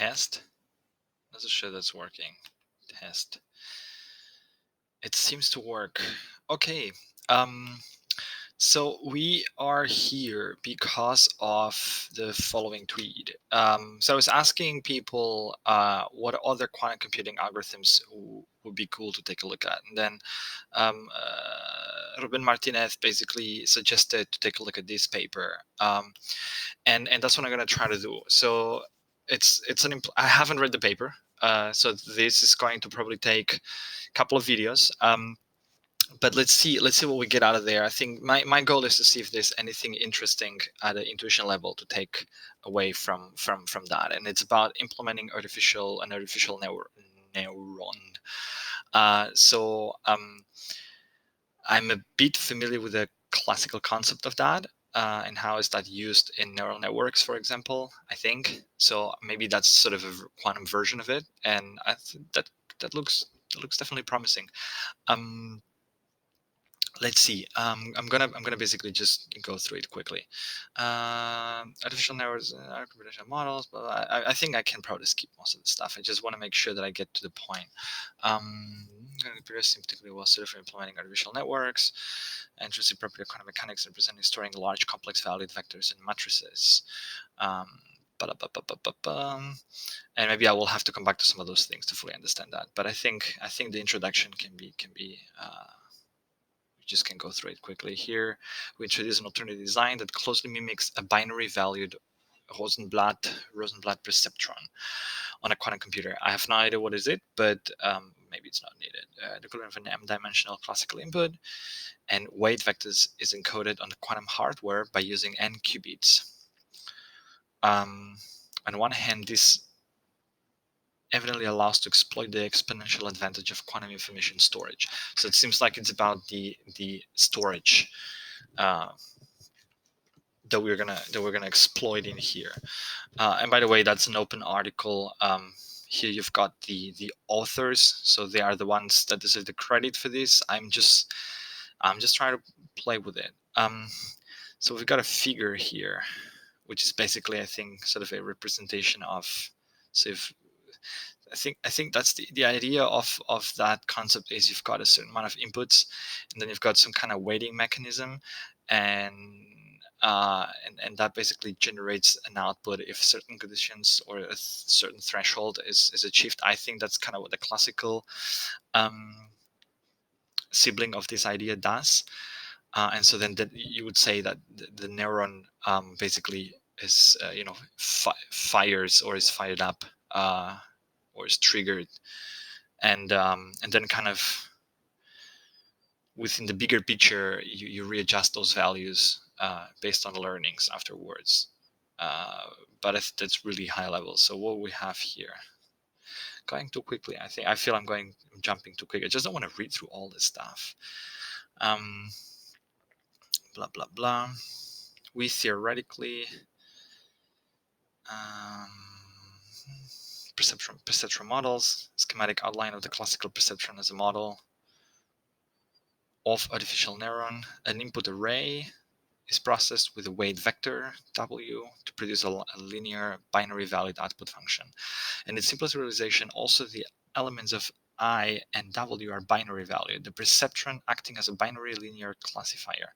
test. Let's sure that's working. Test. It seems to work. Okay. So we are here because of the following tweet. So I was asking people what other quantum computing algorithms would be cool to take a look at. And then Ruben Martinez basically suggested to take a look at this paper. And that's what I'm going to try to do. So I haven't read the paper. So this is going to probably take a couple of videos. But let's see what we get out of there. I think my goal is to see if there's anything interesting at the intuition level to take away from that, and it's about implementing an artificial neuron. So I'm a bit familiar with the classical concept of that, and how is that used in neural networks, for example. I think so. Maybe that's sort of a quantum version of it, and I think that looks definitely promising. Let's see. I'm gonna basically just go through it quickly. Artificial networks, artificial models. But I think I can probably skip most of the stuff. I just want to make sure that I get to the point. Computers seem particularly well suited for implementing artificial networks. Interesting property of quantum mechanics and presenting storing large complex valued vectors and matrices. And maybe I will have to come back to some of those things to fully understand that. But I think the introduction can be just can go through it quickly. Here we introduce an alternative design that closely mimics a binary valued Rosenblatt perceptron on a quantum computer. I have no idea what is it, but maybe it's not needed. The equivalent of an m-dimensional classical input, and weight vectors is encoded on the quantum hardware by using n qubits. On one hand, this evidently allows to exploit the exponential advantage of quantum information storage. So it seems like it's about the storage that we're gonna exploit in here. And by the way, that's an open article. Here you've got the authors, so they are the ones that deserve the credit for this. I'm just trying to play with it. So we've got a figure here, which is basically, I think, sort of a representation of. So if I think that's the idea of that concept is you've got a certain amount of inputs, and then you've got some kind of weighting mechanism, and that basically generates an output if certain conditions or a certain threshold is achieved. I think that's kind of what the classical sibling of this idea does. And so then you would say that the neuron basically is fires or is fired up or is triggered, and then kind of within the bigger picture you readjust those values based on learnings afterwards. But that's really high level. So what we have here, going too quickly, I feel I'm jumping too quick. I just don't want to read through all this stuff. Blah blah blah. We theoretically perceptron models, schematic outline of the classical perceptron as a model of artificial neuron. An input array is processed with a weight vector W to produce a linear binary valued output function. And in simplest realization, also the elements of I and W are binary valued, the perceptron acting as a binary linear classifier.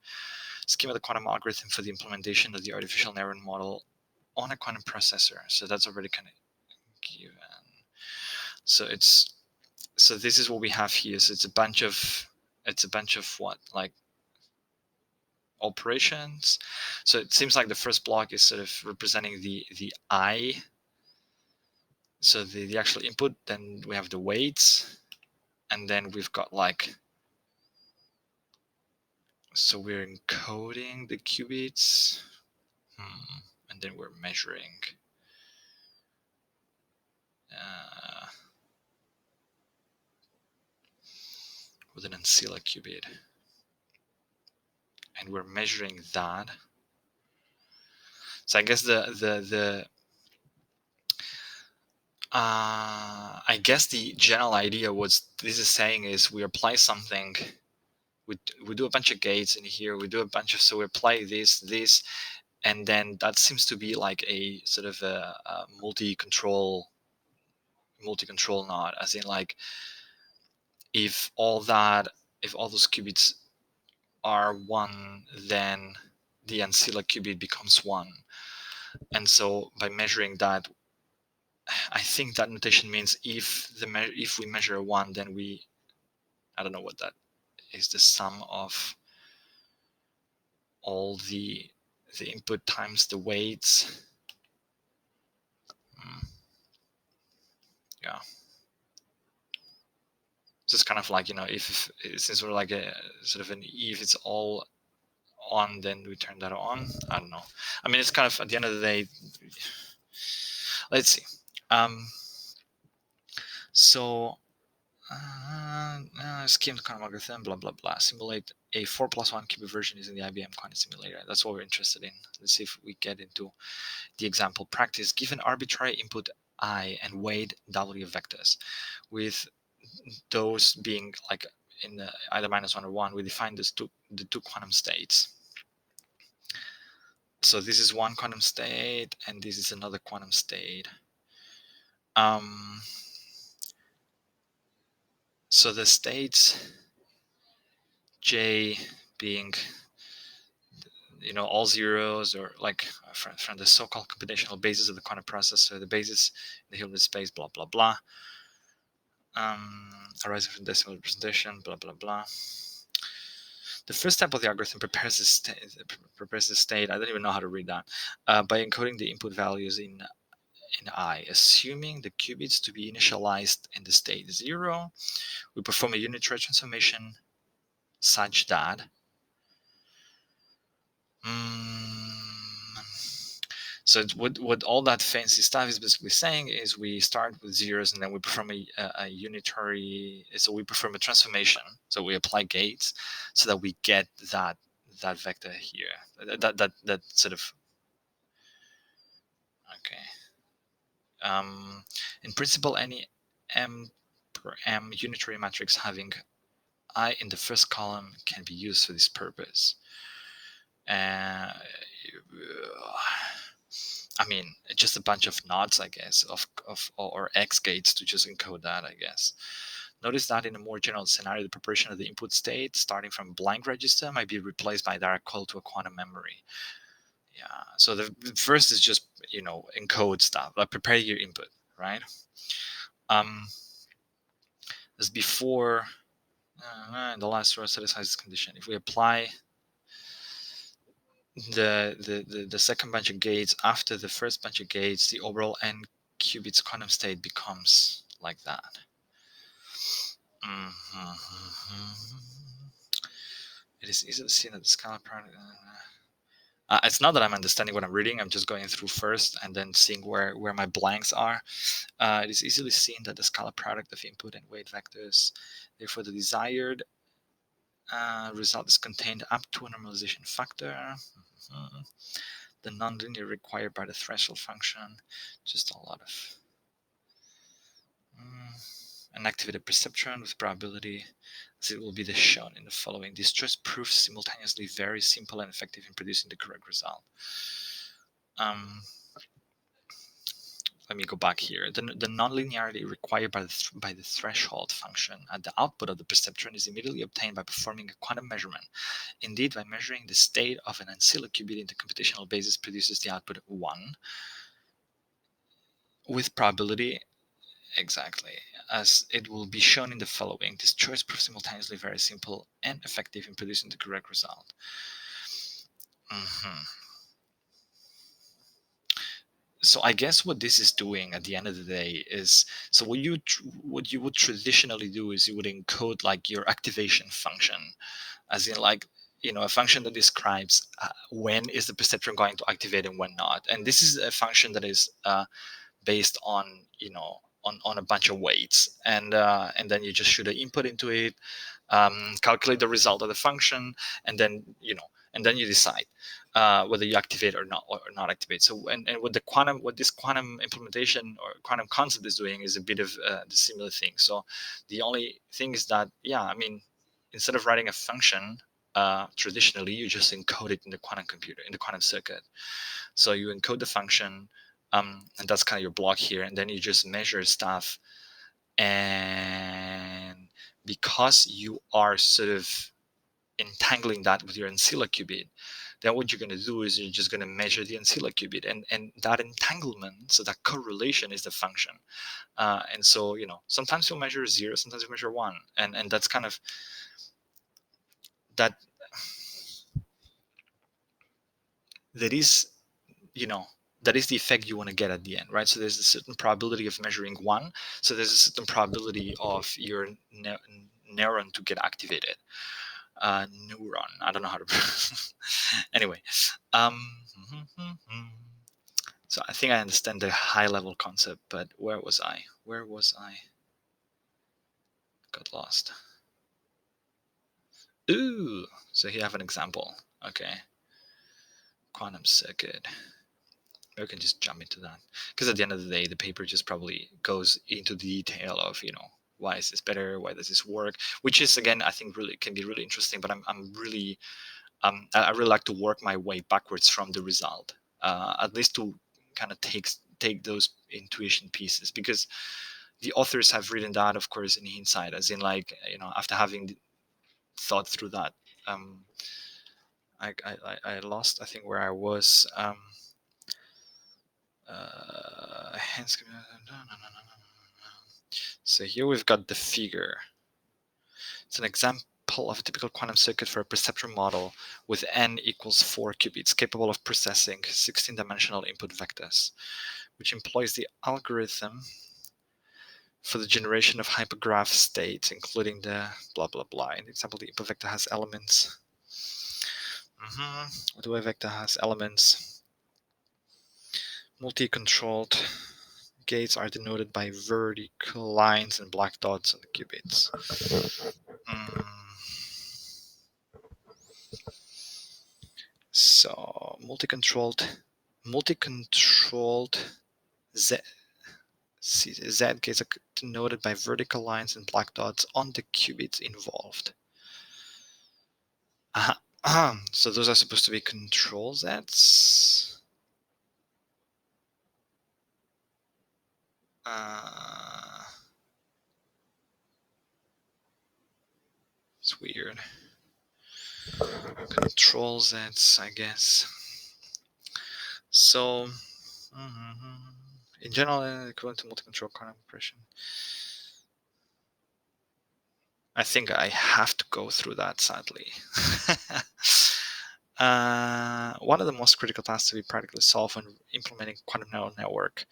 Schema the quantum algorithm for the implementation of the artificial neuron model on a quantum processor. So that's already kind of given. So this is what we have here. So it's a bunch of what, like, operations. So it seems like the first block is sort of representing the I. So the actual input, then we have the weights, and then we've got like, so we're encoding the qubits, and then we're measuring with an ancilla qubit, and we're measuring that. So I guess I guess the general idea was this is saying is we apply something, we do a bunch of gates in here, we do a bunch of, so we apply this, and then that seems to be like a sort of a multi-control multi-control node, as in like if all those qubits are 1, then the ancilla qubit becomes 1. And so by measuring that, I think that notation means if we measure 1, then I don't know what that is, the sum of all the input times the weights. Yeah. So it's kind of like, if since we're like a sort of if it's all on, then we turn that on. I don't know. I mean, it's kind of, at the end of the day, let's see. So scheme the quantum algorithm, blah blah blah. Simulate a 4+1 qubit version using the IBM quantum simulator. That's what we're interested in. Let's see if we get into the example practice. Given arbitrary input I and weight W vectors, with those being like in the either -1 or 1, we define the two quantum states. So this is one quantum state, and this is another quantum state. So the states J being, all zeros, or like from the so-called computational basis of the quantum process, so the basis in the Hilbert space, blah blah blah, arising from decimal representation, blah blah blah. The first step of the algorithm prepares the state. I don't even know how to read that, by encoding the input values in I, assuming the qubits to be initialized in the state 0. We perform a unitary transformation such that so what all that fancy stuff is basically saying is we start with zeros, and then we perform a unitary, so we perform a transformation, so we apply gates so that we get that vector here, that sort of, okay. In principle, any m per m unitary matrix having I in the first column can be used for this purpose. I mean, just a bunch of nodes, I guess, or X gates to just encode that, I guess. Notice that in a more general scenario, the preparation of the input state starting from blank register might be replaced by direct call to a quantum memory. Yeah. So the first is just, encode stuff, like prepare your input, right? As before, the last row satisfies this condition. If we apply the second bunch of gates after the first bunch of gates, the overall n qubits quantum state becomes like that. It is easy to see that the scalar product. It's not that I'm understanding what I'm reading. I'm just going through first and then seeing where my blanks are. It is easily seen that the scalar product of input and weight vectors, therefore the desired result is contained up to a normalization factor. The nonlinear required by the threshold function, just a lot of an activated perceptron with probability, as it will be shown in the following. This choice proves simultaneously very simple and effective in producing the correct result. Let me go back here. The nonlinearity required by the threshold function at the output of the perceptron is immediately obtained by performing a quantum measurement. Indeed, by measuring the state of an ancilla qubit in the computational basis produces the output 1 with probability, exactly, as it will be shown in the following. This choice proves simultaneously very simple and effective in producing the correct result. So I guess what this is doing at the end of the day is, so what you would traditionally do is you would encode like your activation function, as in like, a function that describes when is the perceptron going to activate and when not. And this is a function that is based on, on a bunch of weights, and then you just shoot an input into it, calculate the result of the function, and then you decide whether you activate or not activate. So and what this quantum implementation or quantum concept is doing is a bit of the similar thing. So the only thing is that, I mean, instead of writing a function, traditionally you just encode it in the quantum computer, in the quantum circuit. So you encode the function, And that's kind of your block here. And then you just measure stuff. And because you are sort of entangling that with your ancilla qubit, then what you're going to do is you're just going to measure the ancilla qubit, and that entanglement, so that correlation is the function. And so, sometimes you'll measure 0, sometimes you measure 1, and that's kind of that. That is, that is the effect you want to get at the end, right? So there's a certain probability of measuring 1, so there's a certain probability of your neuron to get activated. Neuron, I don't know how to anyway. So I think I understand the high level concept, but where was I got lost. Ooh, so here I have an example. Okay, quantum circuit. Maybe we can just jump into that, because at the end of the day, the paper just probably goes into the detail of, why is this better, why does this work, which is, again, I think really can be really interesting. But I'm really I really like to work my way backwards from the result, at least to kind of take those intuition pieces, because the authors have written that, of course, in hindsight, as in, like, after having thought through that. I lost, I think, where I was. So here we've got the figure. It's an example of a typical quantum circuit for a perceptron model with n equals 4 qubits, capable of processing 16-dimensional input vectors, which employs the algorithm for the generation of hypergraph states, including the blah blah blah. In the example, the input vector has elements. The vector has elements. Multi-controlled gates are denoted by vertical lines and black dots on the qubits. So multi-controlled Z gates are denoted by vertical lines and black dots on the qubits involved. So those are supposed to be control Zs. It's weird. Control Zs, I guess. So, in general, equivalent to multi-control quantum compression. I think I have to go through that, sadly. One of the most critical tasks to be practically solved when implementing quantum neural network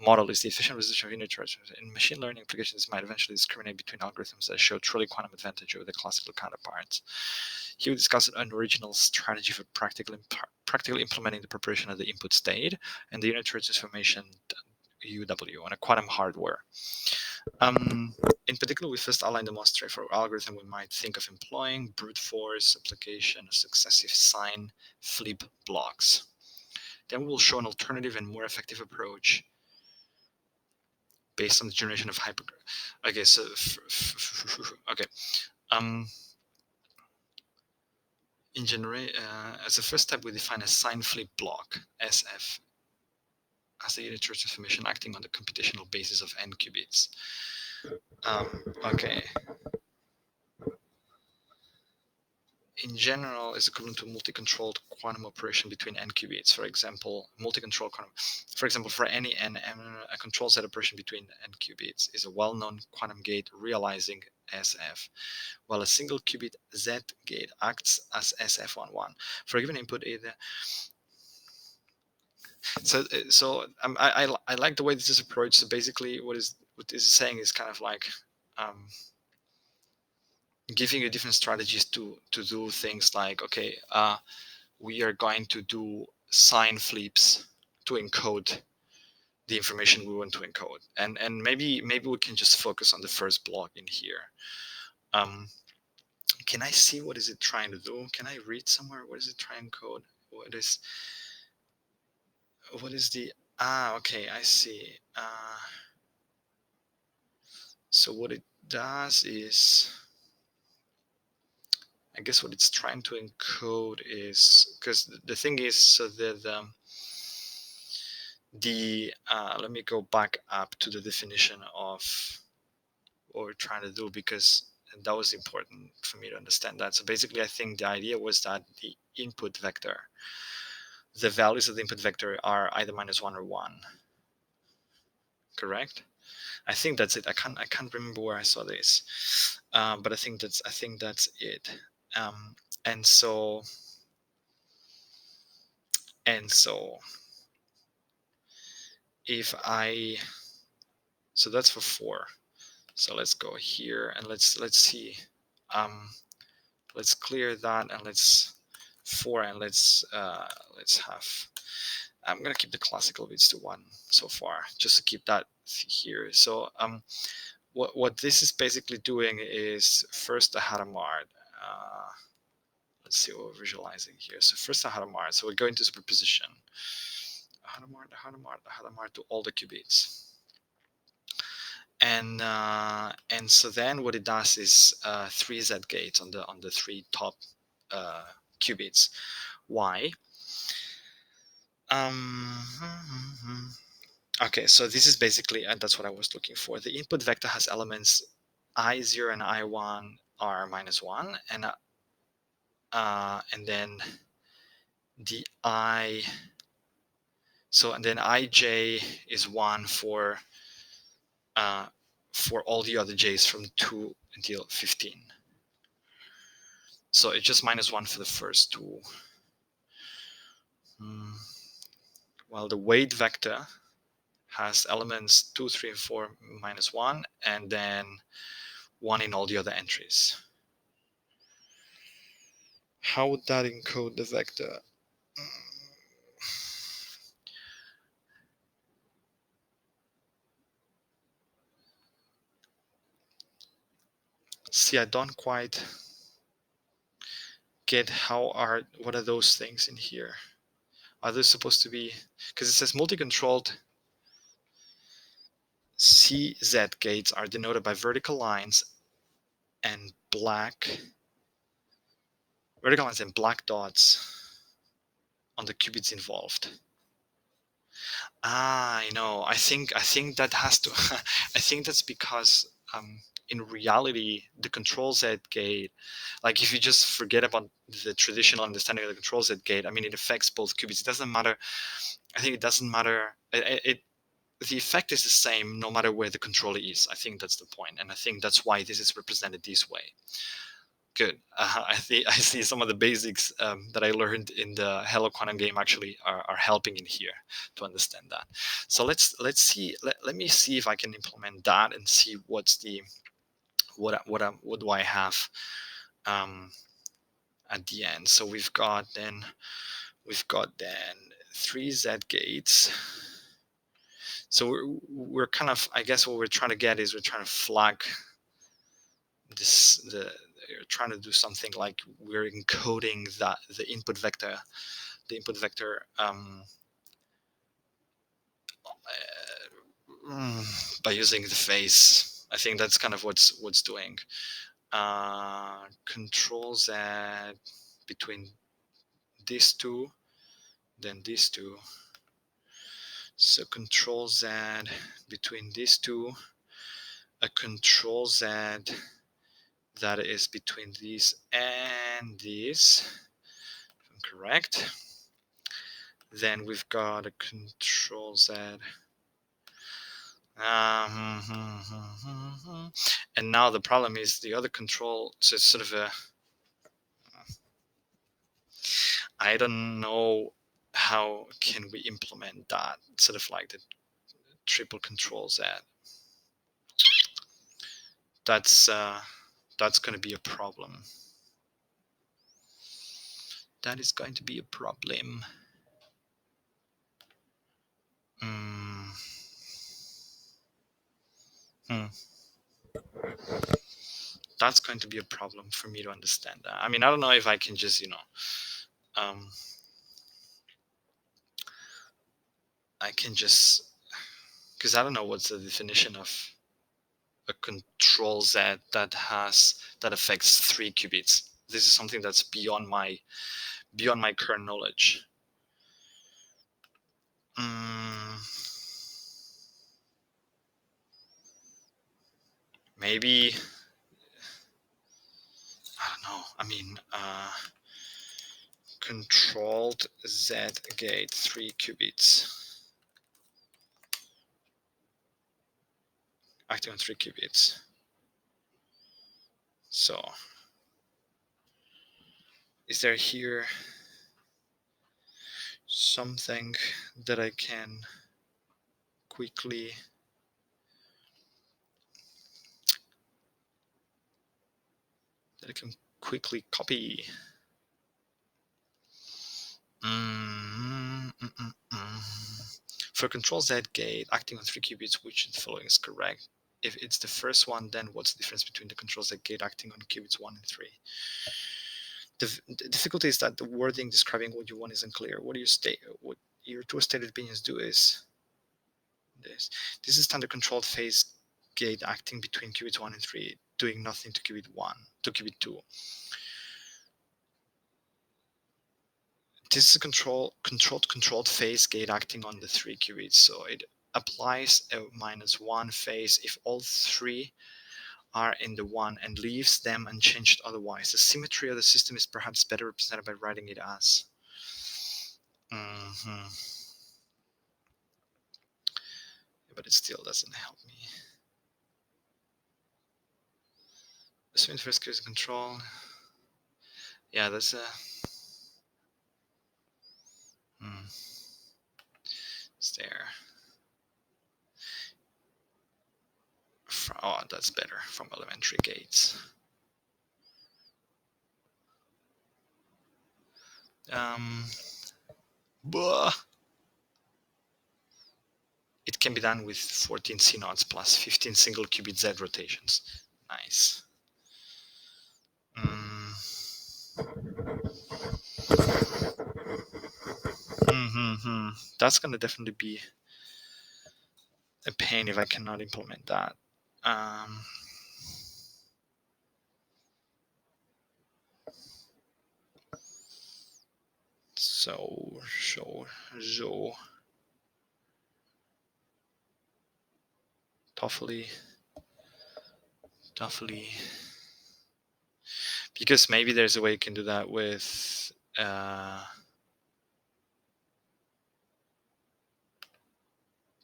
model is the efficient resolution of unit charges. In machine learning applications, might eventually discriminate between algorithms that show truly quantum advantage over the classical counterparts. He will discuss an original strategy for practically implementing the preparation of the input state and the unit charge transformation UW on a quantum hardware. In particular, we first outline the most straightforward algorithm we might think of employing: brute force application of successive sign flip blocks. Then we will show an alternative and more effective approach based on the generation of hyper. Okay, so okay. In as a first step, we define a sign flip block SF as the unit charge transformation acting on the computational basis of n qubits. Okay. In general, is equivalent to multi-controlled quantum operation between n qubits. For example, multi-controlled quantum. For example, for any n, a control set operation between n qubits is a well-known quantum gate realizing SF, while a single qubit Z gate acts as SF11 for a given input either. So I like the way this is approached. So basically, what this is saying is kind of like giving you different strategies to do things like, okay, we are going to do sign flips to encode the information we want to encode, and maybe we can just focus on the first block in here. Can I see what is it trying to do? Can I read somewhere? What is it trying to encode? What is the okay, I see. So what it does is, I guess what it's trying to encode is, because the thing is, so that let me go back up to the definition of what we're trying to do, because that was important for me to understand that. So basically, I think the idea was that the input vector, the values of the input vector are either -1 or 1. Correct? I think that's it. I can't remember where I saw this, but I think that's it. And so if so that's for 4. So let's go here and let's see. Let's clear that and let's 4 and let's have. I'm gonna keep the classical bits to 1 so far, just to keep that here. So what this is basically doing is first the Hadamard. Let's see what we're visualizing here. So first the Hadamard. So we're going to superposition. Hadamard to all the qubits. And so then what it does is 3 Z gates on the 3 top qubits. Why? Okay, so this is basically, that's what I was looking for. The input vector has elements I0 and I1 are -1, and then the and then IJ is 1 for all the other J's from 2 until 15. So it's just -1 for the first 2. Well, the weight vector has elements 2, 3, and 4 -1, and then 1 in all the other entries. How would that encode the vector? See, I don't quite get what are those things in here? Are they supposed to be, because it says multi-controlled CZ gates are denoted by vertical lines and black dots on the qubits involved. I know. I think that has to. I think that's because in reality, the control Z gate, like if you just forget about the traditional understanding of the control Z gate, I mean, it affects both qubits. It doesn't matter. I think it doesn't matter. The effect is the same no matter where the controller is. I think that's the point, and I think that's why this is represented this way. Good. I see some of the basics that I learned in the Hello Quantum game actually are helping in here to understand that. So let's see. Let me see if I can implement that and see what's the what do I have at the end. So we've got then 3 Z gates. So we're kind of, I guess what we're trying to get is we're trying to flag this, you're trying to do something like we're encoding the input vector by using the phase. I think that's kind of what's doing. Control Z between these two, then these two. So control Z between these two, a control Z that is between these and these, if I'm correct. Then we've got a control Z. And now the problem is the other control, so it's sort of a, I don't know how can we implement that, sort of like the triple control Z. That's going to be a problem. That is going to be a problem. That's going to be a problem for me to understand that. I mean, I don't know if I can just, I can just, because I don't know what's the definition of a control Z that affects 3 qubits. This is something that's beyond my current knowledge. Maybe, I don't know. I mean, controlled Z gate 3 qubits. Acting on 3 qubits. So, is there here something that I can quickly copy? For control Z gate acting on 3 qubits, which of the following is correct? If it's the first one, then what's the difference between the control Z gate acting on qubits 1 and 3? The difficulty is that the wording describing what you want is unclear. What your two stated opinions do is this. This is standard controlled phase gate acting between qubits 1 and 3, doing nothing to qubit 1, to qubit 2. This is a controlled phase gate acting on the 3 qubits, so it applies a -1 phase if all 3 are in the 1 and leaves them unchanged otherwise. The symmetry of the system is perhaps better represented by writing it as. But it still doesn't help me. Assuming first case control. Yeah, that's a. It's there. Oh, that's better from elementary gates. It can be done with 14 C nodes plus 15 single qubit Z rotations. Nice. That's going to definitely be a pain if I cannot implement that. So Toffoli, because maybe there's a way you can do that with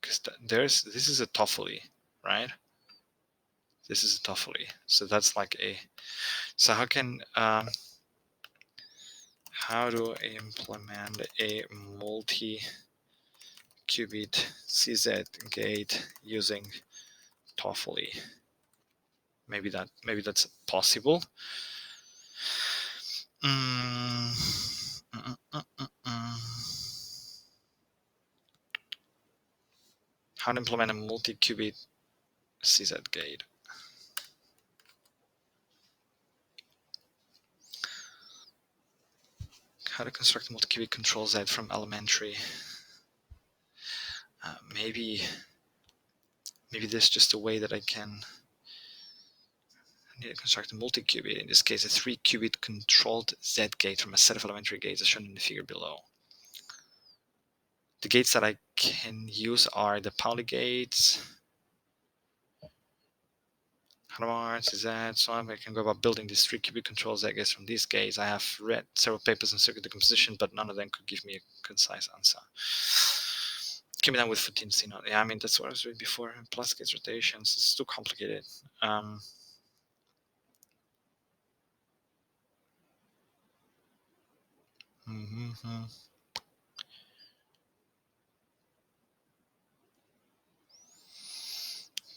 because this is a Toffoli, right? This is a Toffoli, so that's like a. So how can how to implement a multi-qubit CZ gate using Toffoli? Maybe that's possible. How to implement a multi-qubit CZ gate? How to construct a multi-qubit control Z from elementary? Maybe there's just a way that I need to construct a multi-qubit, in this case a 3-qubit controlled Z gate from a set of elementary gates as shown in the figure below. The gates that I can use are the Pauli gates, Hadamard, CZ, so I can go about building these 3-qubit control Z gates from these gates. I have read several papers on circuit decomposition, but none of them could give me a concise answer. Can be done with 14 C node. Yeah, I mean, that's what I was reading before. Plus gates rotations, it's too complicated.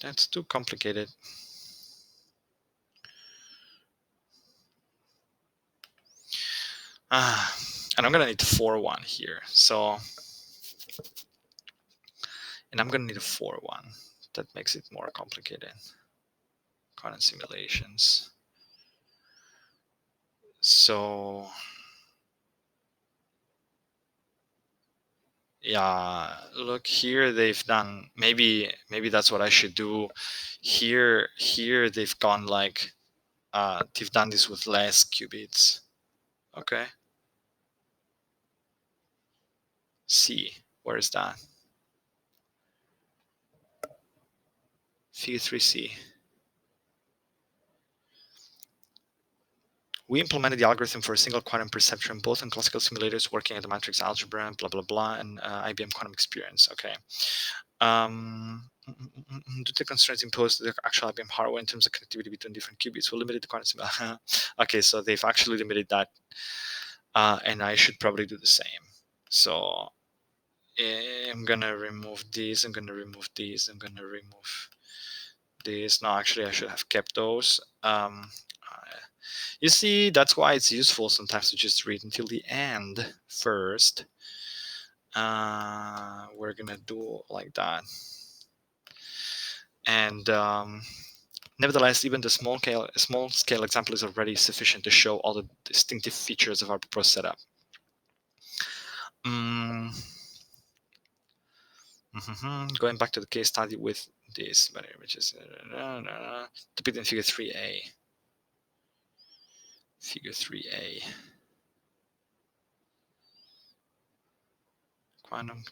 That's too complicated. And I'm gonna need 4-1 here. So, and I'm gonna need a 4-1. That makes it more complicated. Quantum simulations. So, yeah, look here. They've done maybe that's what I should do. Here they've gone like they've done this with less qubits. Okay. C. Where is that? Figure 3C. We implemented the algorithm for a single quantum perceptron, both on classical simulators working at the matrix algebra, blah, blah, blah, and IBM quantum experience. Okay. Due to the constraints imposed the actual IBM hardware in terms of connectivity between different qubits, we limited the quantum. Okay, so they've actually limited that, and I should probably do the same. So I'm gonna remove these. I'm gonna remove these. I'm gonna remove this. No, actually, I should have kept those. You see, that's why it's useful sometimes to just read until the end first. We're gonna do like that. And nevertheless, even the small scale example is already sufficient to show all the distinctive features of our proposed setup. Going back to the case study with this, which is depicted in figure 3A. Figure 3A. Quantum.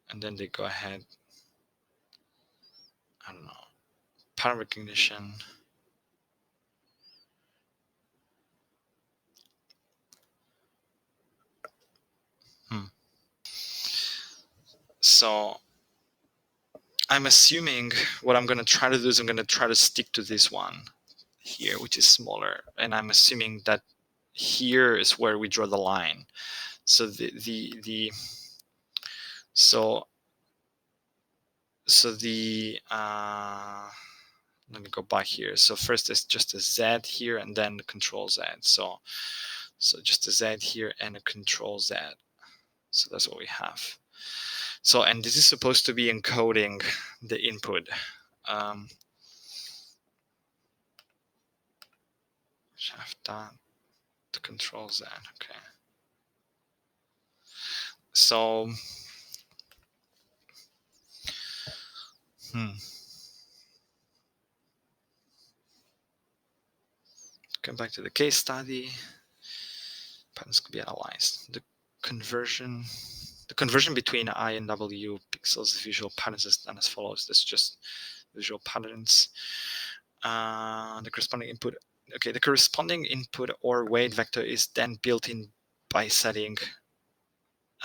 And then they go ahead. I don't know. Pattern recognition. So I'm assuming what I'm going to try to do is I'm going to try to stick to this one here, which is smaller. And I'm assuming that here is where we draw the line. So let me go back here. So first it's just a Z here and then the control Z. So just a Z here and a control Z. So that's what we have. So, and this is supposed to be encoding the input. Have that to control Z. Okay. So, Come back to the case study. Patterns could be analyzed. The conversion between I and W pixels visual patterns is done as follows. This is just visual patterns. The corresponding input. Okay, the corresponding input or weight vector is then built in by setting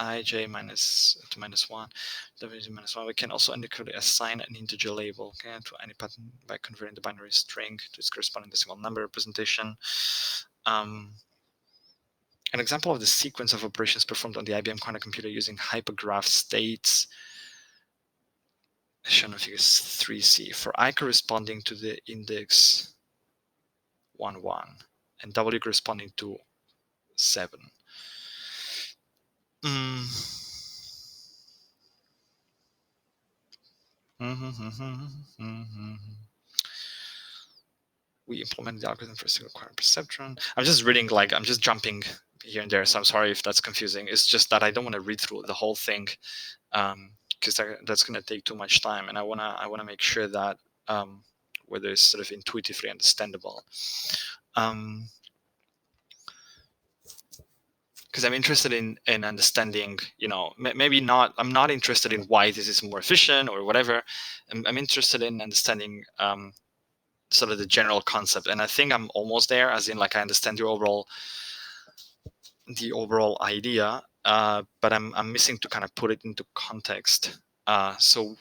ij minus to -1, w to -1. We can also assign an integer label, okay, to any pattern by converting the binary string to its corresponding decimal number representation. An example of the sequence of operations performed on the IBM quantum computer using hypergraph states shown in figure 3C for I corresponding to the index 1, 1 and W corresponding to 7. We implemented the algorithm for a single quantum perceptron. I'm just reading, I'm just jumping here and there, so I'm sorry if that's confusing. It's just that I don't want to read through the whole thing because that's going to take too much time, and I want to make sure that whether it's sort of intuitively understandable. Because I'm interested in understanding, maybe not. I'm not interested in why this is more efficient or whatever. I'm interested in understanding sort of the general concept, and I think I'm almost there. As in, I understand the overall idea, but I'm missing to kind of put it into context. So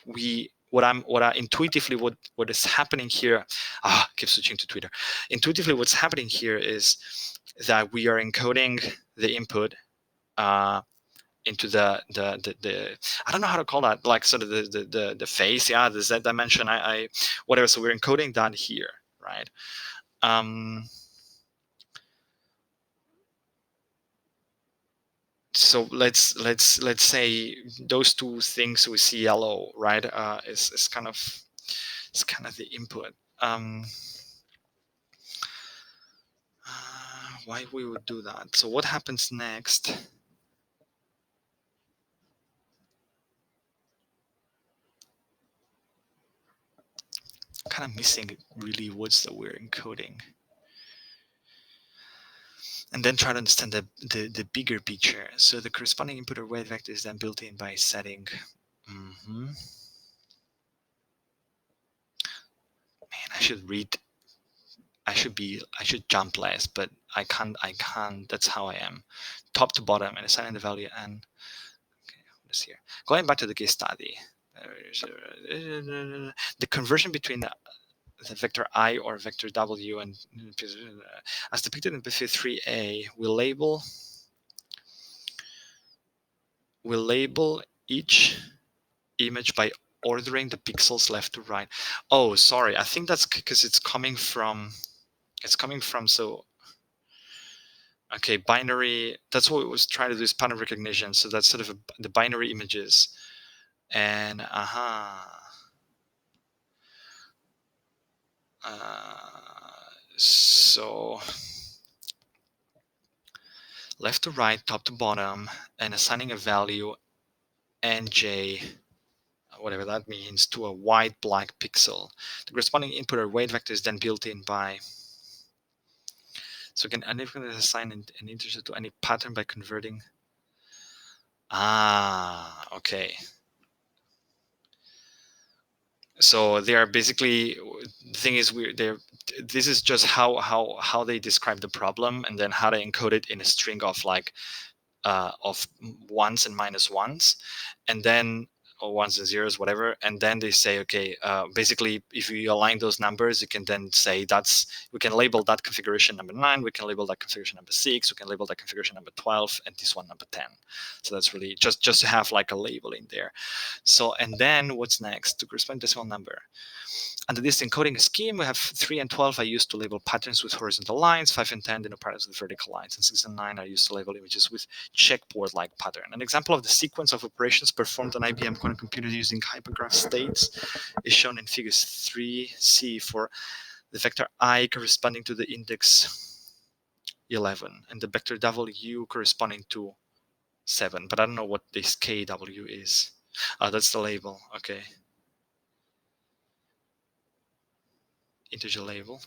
intuitively what is happening here? Keep switching to Twitter. Intuitively, what's happening here is that we are encoding the input into the I don't know how to call that, sort of the phase, the Z dimension, I whatever. So we're encoding that here, right? So let's say those two things we see yellow, right? Is kind of the input. Why we would do that? So what happens next? Kind of missing really what's that we're encoding. and then try to understand the bigger picture. So the corresponding input or weight vector is then built in by setting. Man, I should read. I should jump less, but I can't. That's how I am, top to bottom, and assigning the value. And okay, what is here? Going back to the case study, the conversion between the vector I or vector W and as depicted in Buffet 3a, we'll label each image by ordering the pixels left to right. Oh, sorry. I think that's because it's coming from so okay, binary. That's what it was trying to do, is pattern recognition. So that's sort of the binary images. And so left to right, top to bottom, and assigning a value nj, whatever that means, to a white black pixel. The corresponding input or weight vector is then built in by. So can anyone assign an integer to any pattern by converting? Okay. So they are basically, the thing is, this is just how they describe the problem, and then how they encode it in a string of like of ones and minus ones, and then or ones and zeros, whatever. And then they say, okay, basically, if you align those numbers, you can then say we can label that configuration number 9, we can label that configuration number 6, we can label that configuration number 12, and this one number 10. So that's really just to have like a label in there. So, and then what's next? To correspond decimal number. Under this encoding scheme, we have 3 and 12 are used to label patterns with horizontal lines, 5 and 10 denote patterns with vertical lines, and 6 and 9 are used to label images with checkboard-like pattern. An example of the sequence of operations performed on IBM quantum computers using hypergraph states is shown in figures 3c for the vector I corresponding to the index 11 and the vector W corresponding to 7. But I don't know what this KW is. That's the label. Okay. Integer label.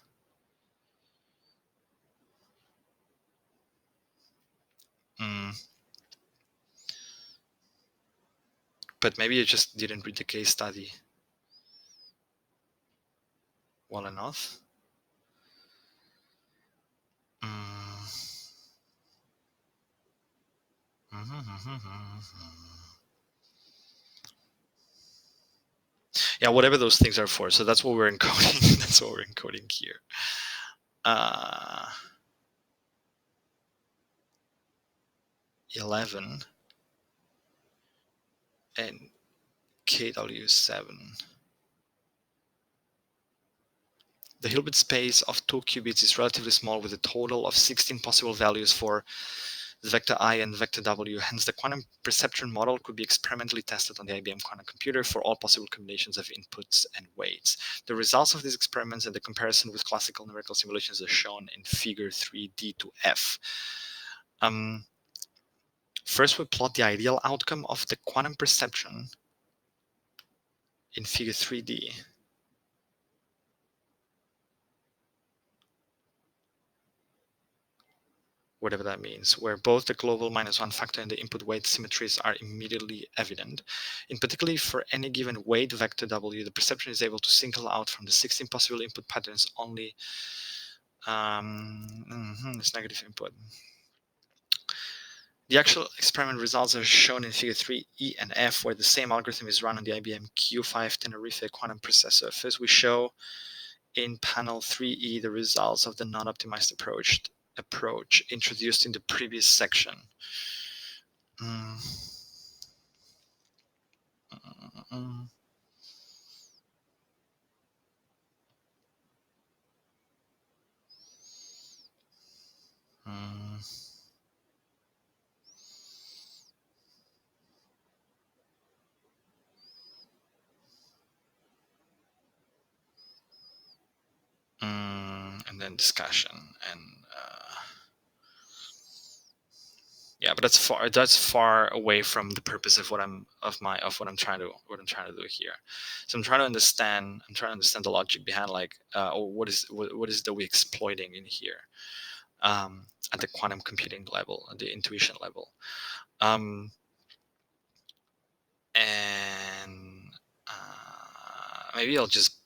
But maybe you just didn't read the case study well enough. Yeah, whatever those things are for. So that's what we're encoding. That's what we're encoding here. 11 and KW7. The Hilbert space of 2 qubits is relatively small, with a total of 16 possible values for the vector I and vector W. Hence, the quantum perceptron model could be experimentally tested on the IBM quantum computer for all possible combinations of inputs and weights. The results of these experiments and the comparison with classical numerical simulations are shown in figure 3D to F. First, we plot the ideal outcome of the quantum perceptron in figure 3D. Whatever that means, where both the global -1 factor and the input weight symmetries are immediately evident. In particular, for any given weight vector W, the perceptron is able to single out from the 16 possible input patterns only its negative input. The actual experiment results are shown in figure 3E and F, where the same algorithm is run on the IBM Q5 Tenerife quantum processor. First, we show in panel 3E the results of the non-optimized approach introduced in the previous section. And then discussion and yeah, but that's far away from the purpose of what I'm trying to do here. So I'm trying to understand the logic behind, like what is that we exploiting in here. at the quantum computing level, at the intuition level. And maybe I'll just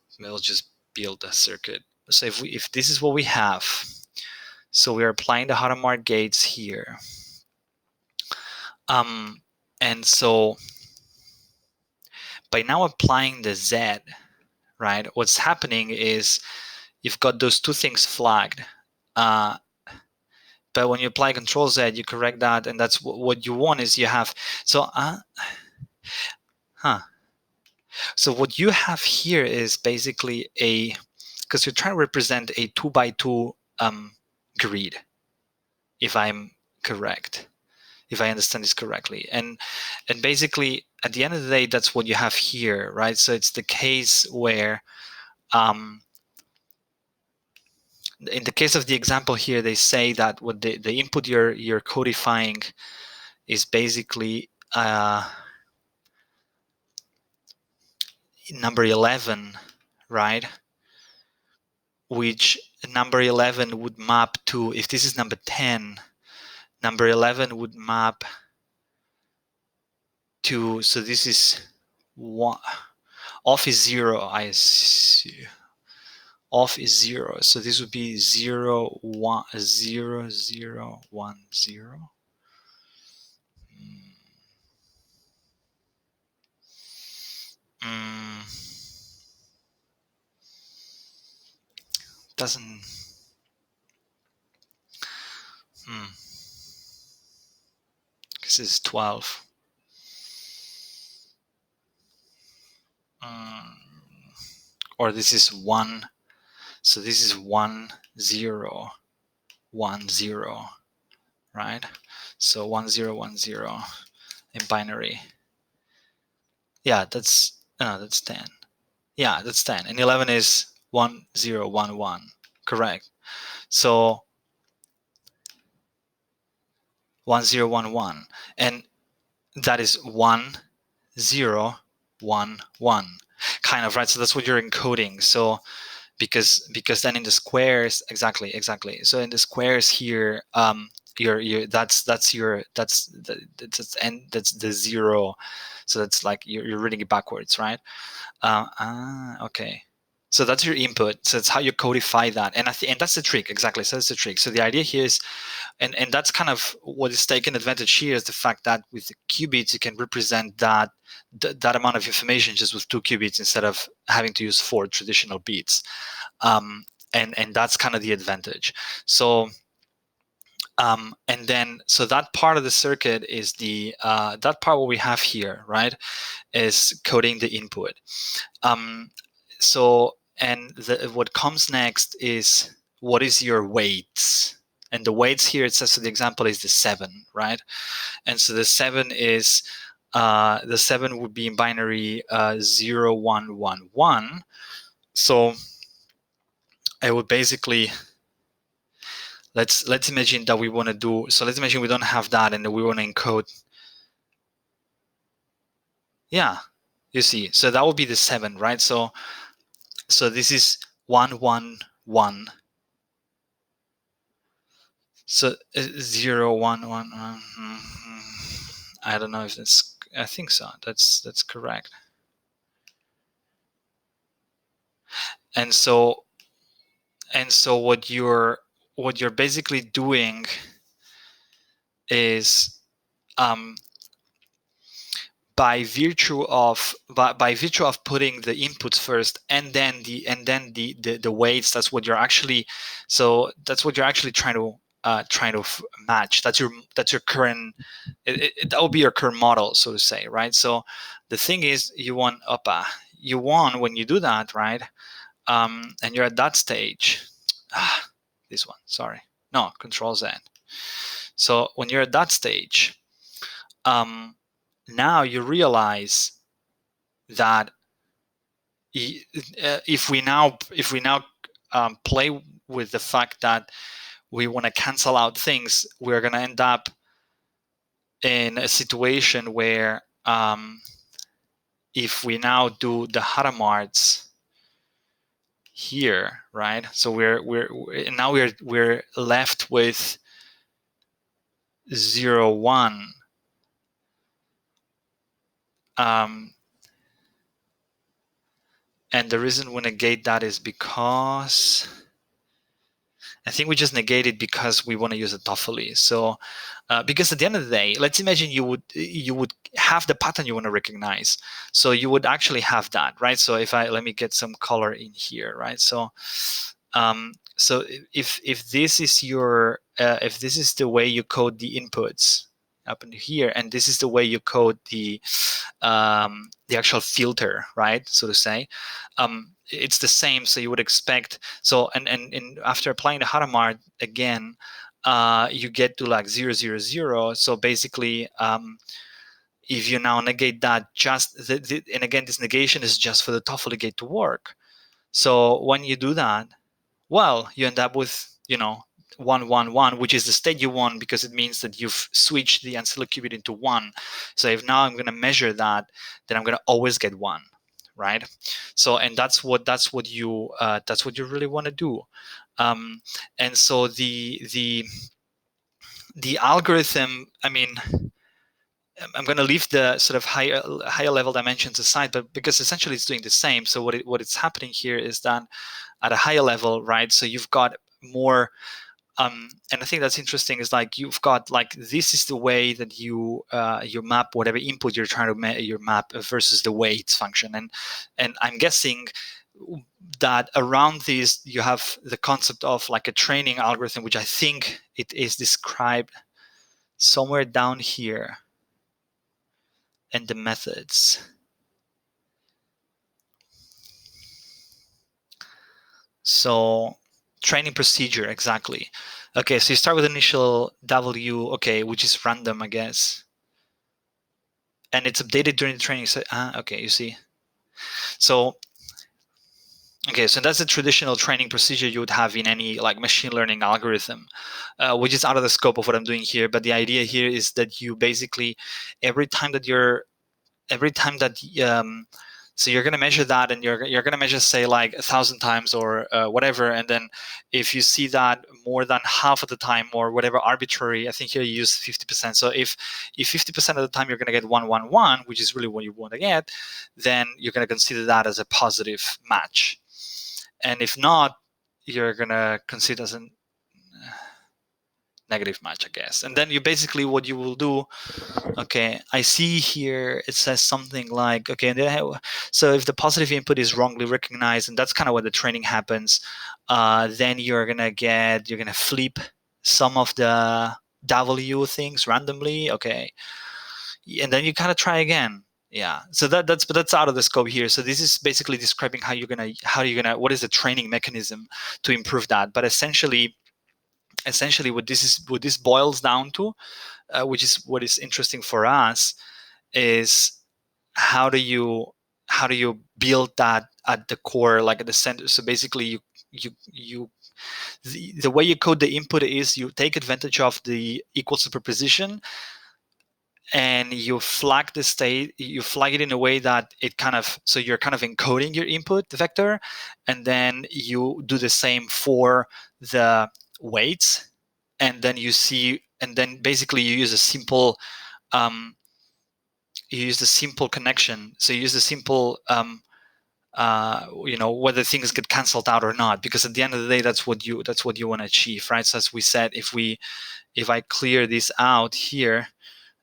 build a circuit. So if this is what we have, so we're applying the Hadamard gates here. And so by now applying the Z, right, what's happening is you've got those two things flagged. But when you apply Control Z, you correct that, and that's what you want is you have. So, So what you have here is basically because you're trying to represent a 2x2 grid, if I'm correct, if I understand this correctly. And basically, at the end of the day, that's what you have here, right? So it's the case where, in the case of the example here, they say that what the input you're codifying is basically number 11, right? Which number 11 would map to, if this is number 10, number 11 would map to, so this is one, off is 0, I see. Off is 0, so this would be 0, 1, 0, 0, 1, 0. Doesn't. This is 12. Or this is 1. So this is 1, 0, 1, 0, right? So 1, 0, 1, 0 in binary. Yeah, that's 10. Yeah, that's 10. And 11 is 1, 0, 1, 1. Correct. So 1, 0, 1, 1. And that is 1, 0, 1, 1. Kind of, right? So that's what you're encoding. So because then in the squares, exactly. So in the squares here, that's the 0. So that's like you're reading it backwards, right? Okay. So that's your input. So it's how you codify that, and that's the trick, exactly. So that's the trick. So the idea here is, and that's kind of what is taken advantage here is the fact that with the qubits you can represent that amount of information just with 2 qubits instead of having to use 4 traditional bits, and that's kind of the advantage. So. And then, so that part of the circuit is that part what we have here, right, is coding the input. So, and what comes next is what is your weights? And the weights here, it says, so the example is the 7, right? And so the 7 is, the 7 would be in binary 0, 1, 1, 1. So I would basically, let's imagine that we want to do, so let's imagine we don't have that and we want to encode. Yeah, you see, so that would be the 7, right? So this is 1, 1, 1. So 0, 1, 1, 1. I don't know if that's, I think so. That's correct. And so what you're basically doing is, by virtue of putting the inputs first and then the weights, that's what you're actually trying to match. That's your current, that will be your current model, so to say, right? So the thing is, you want when you do that, right, and you're at that stage, this one, sorry, no, Control Z. So when you're at that stage, now you realize that if we now play with the fact that we want to cancel out things, we're going to end up in a situation where, if we now do the Hadamards here, right? So we're left with 0, 1. And the reason we negate that is because I think we just negate it because we want to use a TOEFL. So, because at the end of the day, let's imagine you would have the pattern you want to recognize. So you would actually have that, right? So if let me get some color in here, right? So, so if this is your if this is the way you code the inputs up in here, and this is the way you code the actual filter, right? So to say, it's the same. So you would expect, so and after applying the Hadamard again, you get to like 0, 0, 0. So basically, if you now negate that, just and again, this negation is just for the TOEFL gate to work. So when you do that, well, you end up with 1, 1, 1, which is the state you want, because it means that you've switched the ancilla qubit into 1. So if now I'm going to measure that, then I'm going to always get 1, right? So, and that's what you really want to do. And so the algorithm, I mean, I'm going to leave the sort of higher level dimensions aside, but because essentially it's doing the same. So what it's happening here is that at a higher level, right? So you've got more, and I think that's interesting, is like you've got like, this is the way that you map whatever input you're trying to map versus the weights function, and I'm guessing that around this you have the concept of like a training algorithm, which I think it is described somewhere down here, and the methods. So training procedure, exactly. Okay, so you start with initial W, okay, which is random, I guess. And it's updated during the training. So, okay, you see. So, okay, so that's a traditional training procedure you would have in any like machine learning algorithm, which is out of the scope of what I'm doing here. But the idea here is that you basically, every time that so you're going to measure that, and you're going to measure, say, like 1,000 times or whatever, and then if you see that more than half of the time, or whatever arbitrary, I think here you use 50%. So if 50% of the time you're going to get 1, 1, 1, which is really what you want to get, then you're going to consider that as a positive match. And if not, you're going to consider as a negative match, I guess. And then you basically, what you will do, okay, I see here it says something like, okay, so if the positive input is wrongly recognized, and that's kind of where the training happens, then you're gonna flip some of the W things randomly, okay, and then you kind of try again. Yeah, so that's out of the scope here. So this is basically describing what is the training mechanism to improve that. But essentially what this boils down to, which is what is interesting for us, is how do you build that at the core, like at the center. So basically the way you code the input is you take advantage of the equal superposition, and you flag the state, you flag it in a way that it kind of, so you're kind of encoding your input vector, and then you do the same for the weights, and then basically you use a simple connection. So you use the simple whether things get canceled out or not, because at the end of the day, that's what you want to achieve, right? So as we said, if I clear this out here,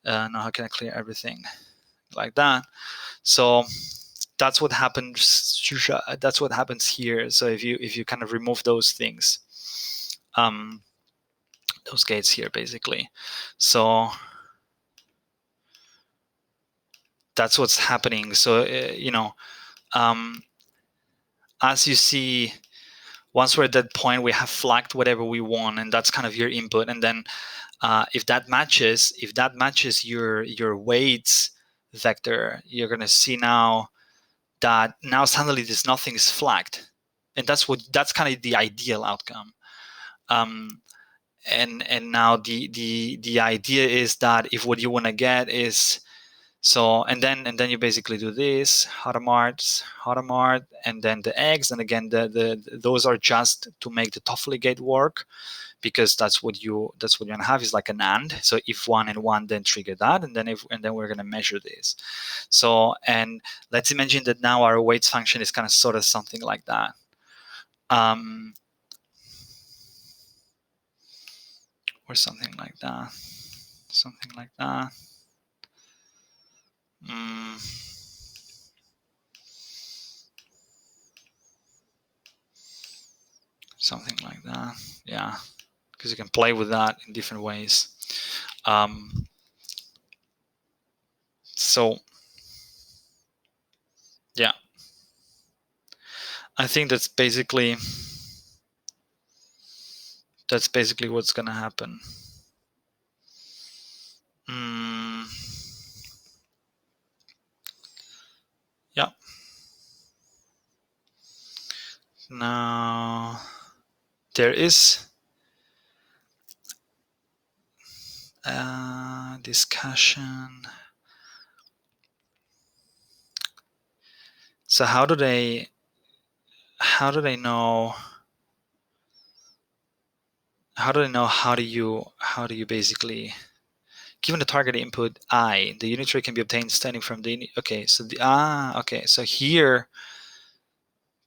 now how can I clear everything like that? So that's what happens. That's what happens here. So if you kind of remove those things, those gates here, basically, so that's what's happening. So as you see, once we're at that point, we have flagged whatever we want, and that's kind of your input. And then if that matches your weights vector, you're going to see now that suddenly there's nothing is flagged, and that's kind of the ideal outcome. And now the idea is that if what you want to get is, So and then you basically do this Hadamard, and then the eggs, and again those are just to make the Toffoli gate work, because that's what you're gonna have, is like an AND. So if 1 and 1, then trigger that, and then we're gonna measure this. So, and let's imagine that now our weights function is kind of sort of something like that. Or something like that. Something like that. Something like that. Yeah, because you can play with that in different ways. So yeah, I think that's basically what's gonna happen. Yeah. Now there is a discussion. So how do they know? How do you basically, given the target input I, the unitary can be obtained starting from the so here,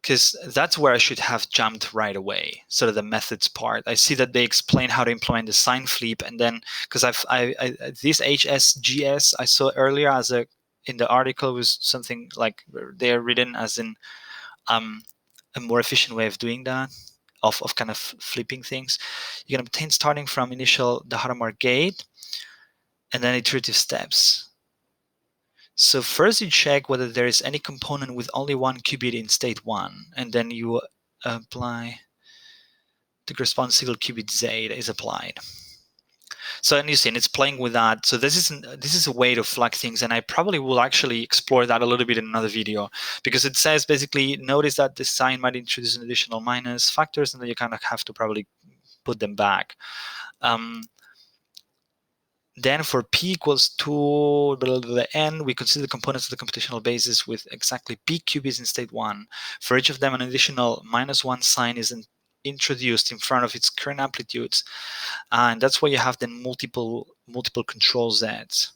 because that's where I should have jumped right away, sort of the methods part. I see that they explain how to implement the sign flip, and then because this HSGS I saw earlier as in the article was something like they're written as in a more efficient way of doing that, of kind of flipping things. You can obtain starting from initial the Hadamard gate, and then iterative steps. So first you check whether there is any component with only one qubit in state 1, and then you apply the corresponding single qubit Z is applied. So, and you see, and it's playing with that. So this is a way to flag things, and I probably will actually explore that a little bit in another video, because it says basically, notice that the sign might introduce an additional minus factors, and then you kind of have to probably put them back. Then for p equals 2 n, we consider the components of the computational basis with exactly p qubits in state 1. For each of them, an additional -1 sign is introduced in front of its current amplitudes, and that's why you have then multiple control Zs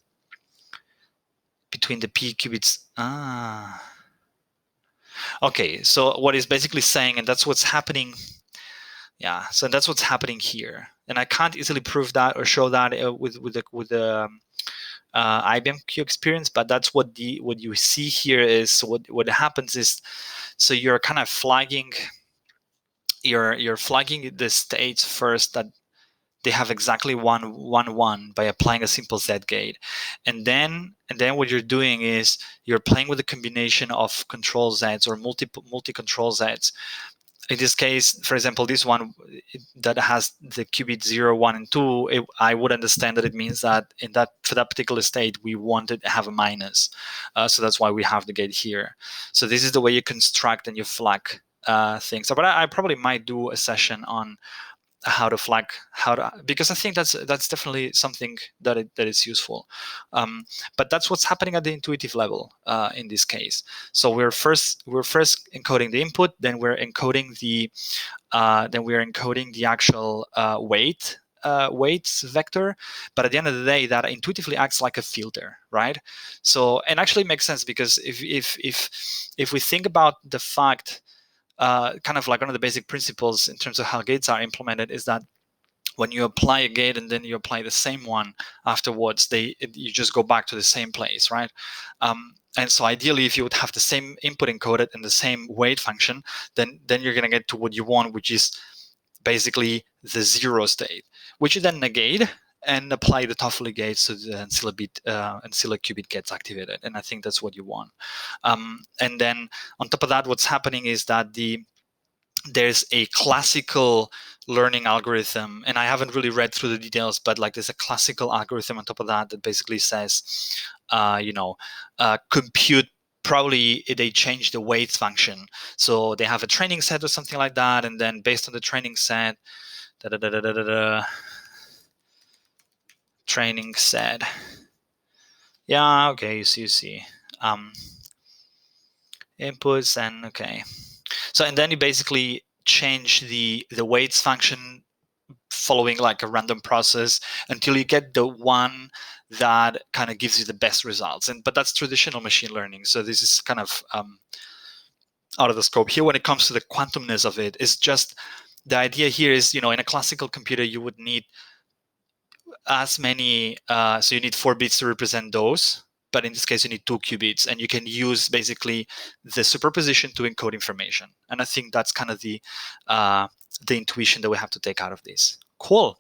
between the p qubits. Okay, so what is basically saying, and that's what's happening. Yeah, so that's what's happening here, and I can't easily prove that or show that with the IBM Q experience, but that's what you see here is. So what happens is, so you're kind of flagging you're flagging the states first that they have exactly 1 by applying a simple Z gate, and then what you're doing is you're playing with a combination of control Zs or multi control Zs. In this case, for example, this one that has the qubit 0, 1, and 2, I would understand that it means that for that particular state, we wanted to have a minus. So that's why we have the gate here. So this is the way you construct and you flag things. But I probably might do a session on how to flag, because I think that's definitely something that is useful. But that's what's happening at the intuitive level in this case. So we're first encoding the input, then we're encoding the actual weights vector. But at the end of the day, that intuitively acts like a filter, right? So, and actually makes sense, because if we think about the fact, kind of like one of the basic principles in terms of how gates are implemented is that when you apply a gate and then you apply the same one afterwards, you just go back to the same place, right? And so ideally, if you would have the same input encoded and the same weight function, then you're going to get to what you want, which is basically the 0 state, which you then negate and apply the Toffoli gate so the ancilla qubit gets activated. And I think that's what you want. And then on top of that, what's happening is that there's a classical learning algorithm, and I haven't really read through the details, but like there's a classical algorithm on top of that basically says, compute. Probably they change the weights function, so they have a training set or something like that, and then based on the training set, training set, Yeah, okay, you see. Inputs and okay. So and then you basically change the weights function following like a random process until you get the one that kind of gives you the best results. And but that's traditional machine learning. So this is kind of out of the scope here. When it comes to the quantumness of it, is just the idea here is, in a classical computer you would need as many, so you need 4 bits to represent those, but in this case you need 2 qubits, and you can use basically the superposition to encode information. And I think that's kind of the intuition that we have to take out of this. Cool.